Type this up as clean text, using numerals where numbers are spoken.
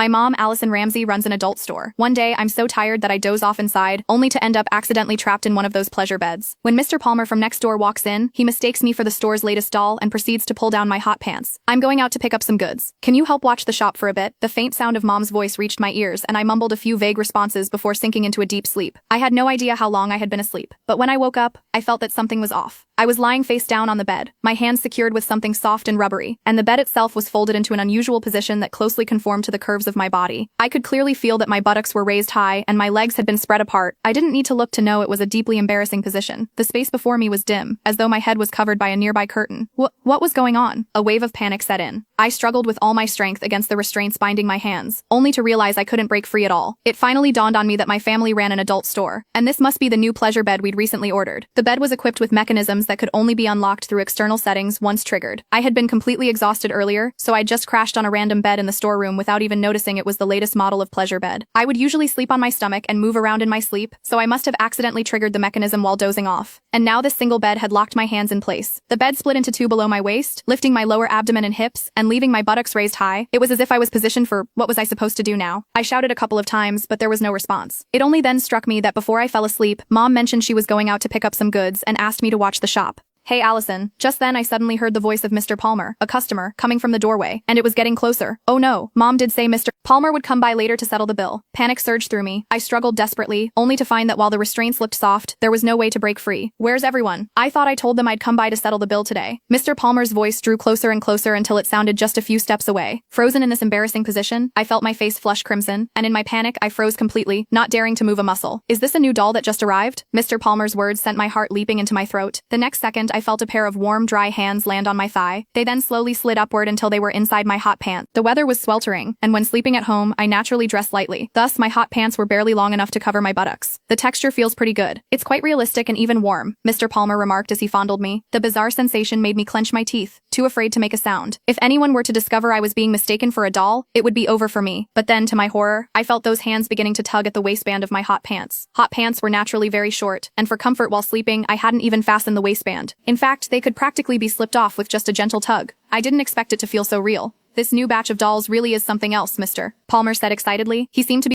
My mom, Allison Ramsey, runs an adult store. One day, I'm so tired that I doze off inside, only to end up accidentally trapped in one of those pleasure beds. When Mr. Palmer from next door walks in, he mistakes me for the store's latest doll and proceeds to pull down my hot pants. I'm going out to pick up some goods. Can you help watch the shop for a bit? The faint sound of Mom's voice reached my ears, and I mumbled a few vague responses before sinking into a deep sleep. I had no idea how long I had been asleep, but when I woke up, I felt that something was off. I was lying face down on the bed, my hands secured with something soft and rubbery, and the bed itself was folded into an unusual position that closely conformed to the curves of my body. I could clearly feel that my buttocks were raised high and my legs had been spread apart. I didn't need to look to know it was a deeply embarrassing position. The space before me was dim, as though my head was covered by a nearby curtain. What was going on? A wave of panic set in. I struggled with all my strength against the restraints binding my hands, only to realize I couldn't break free at all. It finally dawned on me that my family ran an adult store, and this must be the new pleasure bed we'd recently ordered. The bed was equipped with mechanisms that could only be unlocked through external settings once triggered. I had been completely exhausted earlier, so I just crashed on a random bed in the storeroom without even noticing it was the latest model of pleasure bed. I would usually sleep on my stomach and move around in my sleep, so I must have accidentally triggered the mechanism while dozing off. And now this single bed had locked my hands in place. The bed split into two below my waist, lifting my lower abdomen and hips, and leaving my buttocks raised high. It was as if I was positioned for what was I supposed to do now? I shouted a couple of times, but there was no response. It only then struck me that before I fell asleep, Mom mentioned she was going out to pick up some goods and asked me to watch the shop. Hey, Allison. Just then I suddenly heard the voice of Mr. Palmer, a customer, coming from the doorway, and it was getting closer. Oh no, Mom did say Mr. Palmer would come by later to settle the bill. Panic surged through me. I struggled desperately, only to find that while the restraints looked soft, there was no way to break free. Where's everyone? I thought I told them I'd come by to settle the bill today. Mr. Palmer's voice drew closer and closer until it sounded just a few steps away. Frozen in this embarrassing position, I felt my face flush crimson, and in my panic, I froze completely, not daring to move a muscle. Is this a new doll that just arrived? Mr. Palmer's words sent my heart leaping into my throat. The next second, I felt a pair of warm, dry hands land on my thigh. They then slowly slid upward until they were inside my hot pants. The weather was sweltering, and when sleeping at home, I naturally dressed lightly. Thus, my hot pants were barely long enough to cover my buttocks. The texture feels pretty good. It's quite realistic and even warm, Mr. Palmer remarked as he fondled me. The bizarre sensation made me clench my teeth, too afraid to make a sound. If anyone were to discover I was being mistaken for a doll, it would be over for me. But then, to my horror, I felt those hands beginning to tug at the waistband of my hot pants. Hot pants were naturally very short, and for comfort while sleeping, I hadn't even fastened the waistband. In fact, they could practically be slipped off with just a gentle tug. I didn't expect it to feel so real. This new batch of dolls really is something else, Mr. Palmer said excitedly. He seemed to be